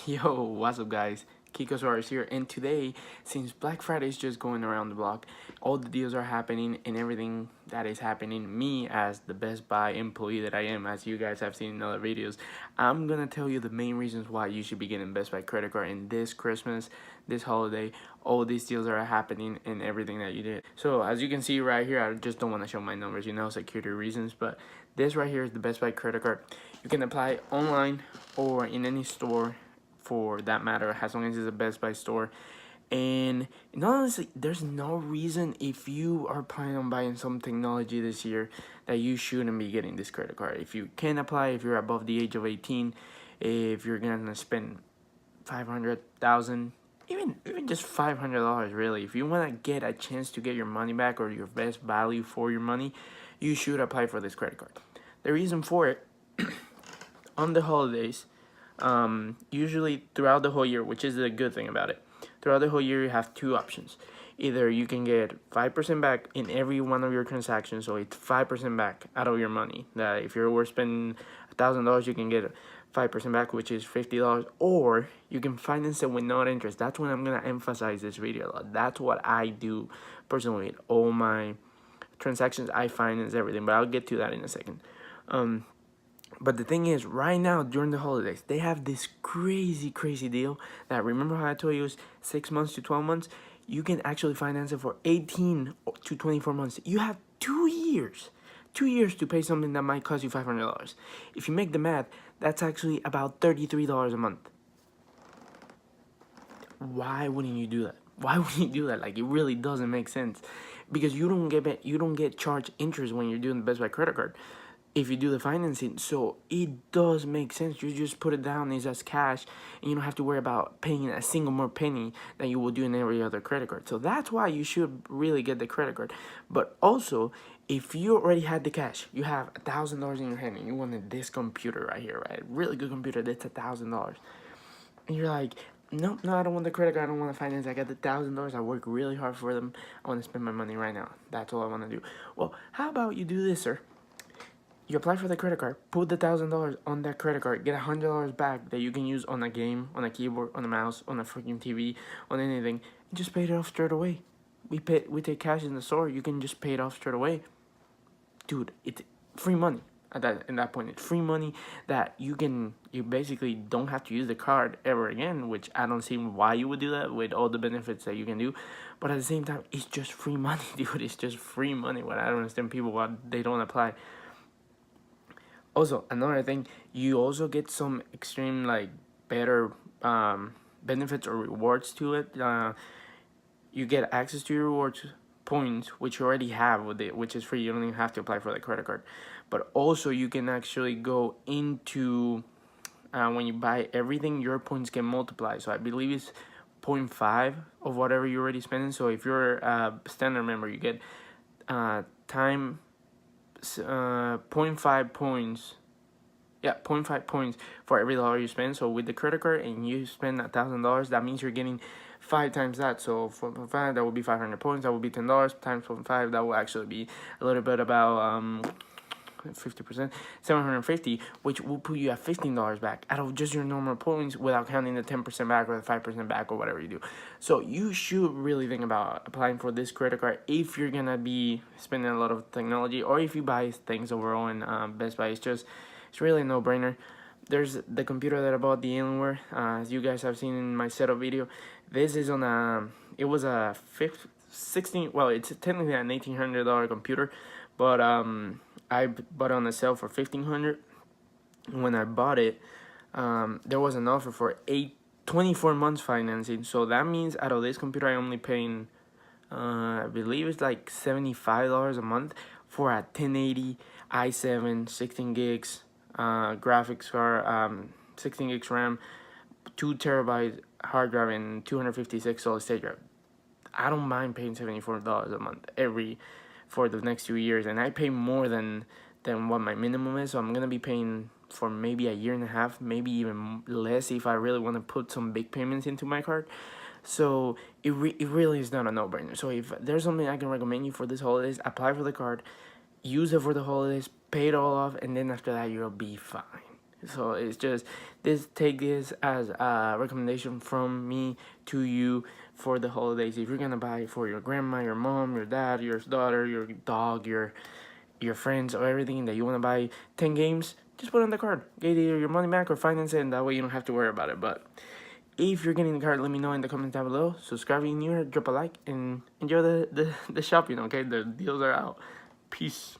Yo, what's up, guys? Kikosaurus here, and today, since Black Friday is just going around the block, all the deals are happening, and everything that is happening, me as the Best Buy employee that I am, as you guys have seen in other videos, I'm gonna tell you the main reasons why you should be getting Best Buy credit card in this Christmas, this holiday. All these deals are happening, and everything that you did. So as you can see right here, I just don't want to show my numbers, security reasons, but this right here is the Best Buy credit card. You can apply online or in any store for that matter, as long as it's a Best Buy store. And honestly, there's no reason if you are planning on buying some technology this year that you shouldn't be getting this credit card. If you can apply, if you're above the age of 18, if you're gonna spend 500,000, even just $500, really. If you want to get a chance to get your money back or your best value for your money, you should apply for this credit card. The reason for it, on the holidays, usually throughout the whole year, which is the good thing about it. Throughout the whole year, you have two options. Either you can get 5% back in every one of your transactions, so it's 5% back out of your money. That if you're spending $1,000, you can get 5% back, which is $50, or you can finance it with no interest. That's when I'm gonna emphasize this video. That's what I do personally. All my transactions, I finance everything, but I'll get to that in a second. But the thing is, right now, during the holidays, they have this crazy deal that, remember how I told you it was 6 months to 12 months? You can actually finance it for 18 to 24 months. You have 2 years. 2 years to pay something that might cost you $500. If you make the math, that's actually about $33 a month. Why wouldn't you do that? Why wouldn't you do that? Like, it really doesn't make sense. Because you don't get charged interest when you're doing the Best Buy credit card if you do the financing. So it does make sense. You just put it down as cash, and you don't have to worry about paying a single more penny than you will do in every other credit card. So that's why you should really get the credit card. But also, if you already had the cash, you have $1,000 in your hand, and you wanted this computer right here, right? Really good computer that's $1,000, and you're like, no, I don't want the credit card. I don't want to finance. I got the $1,000. I work really hard for them. I want to spend my money right now. That's all I want to do. Well, how about you do this, sir? You apply for the credit card, put the $1,000 on that credit card, get $100 back that you can use on a game, on a keyboard, on a mouse, on a freaking TV, on anything, and just pay it off straight away. We take cash in the store. You can just pay it off straight away, dude. It's free money at that point. It's free money that you basically don't have to use the card ever again, which I don't see why you would do that with all the benefits that you can do. But at the same time, it's just free money, dude. It's just free money. What I don't understand people why they don't apply. Also, another thing, you also get some extreme, like, better benefits or rewards to it. You get access to your rewards points, which you already have with it, which is free. You don't even have to apply for the credit card. But also, you can actually go into, when you buy everything, your points can multiply. So I believe it's 0.5 of whatever you're already spending. So if you're a standard member, you get time 0.5 points. Yeah, 0.5 points for every dollar you spend. So with the credit card and you spend $1,000, that means you're getting 5 times that. So 4.5, that would be 500 points. That would be $10 times 0.5. That will actually be a little bit about 50%, 750, which will put you at $15 back out of just your normal points without counting the 10% back or the 5% back or whatever you do. So you should really think about applying for this credit card if you're gonna be spending a lot of technology, or if you buy things overall in Best Buy. It's really a no-brainer. There's the computer that I bought, the Alienware, as you guys have seen in my setup video. This is on it was a 16, well, it's technically an $1,800 computer, but I bought it on a sale for $1,500. When I bought it, there was an offer for 24 months financing. So that means out of this computer, I only paying, I believe it's like $75 a month for a 1080 i7, 16 gigs graphics card, 16 gigs RAM, 2 terabyte hard drive, and 256 solid state drive. I don't mind paying $74 a month for the next 2 years, and I pay more than what my minimum is. So I'm gonna be paying for maybe a year and a half, maybe even less if I really want to put some big payments into my card. So it really is not a no-brainer. So if there's something I can recommend you for this holidays, apply for the card, use it for the holidays, pay it all off, and then after that you'll be fine. So it's just this. Take this as a recommendation from me to you for the holidays. If you're gonna buy for your grandma, your mom, your dad, your daughter, your dog, your friends, or everything that you wanna buy 10 games, just put it on the card. Get either your money back or finance it, and that way you don't have to worry about it. But if you're getting the card, let me know in the comments down below. Subscribe if you're new, drop a like, and enjoy the shopping. Okay, the deals are out. Peace.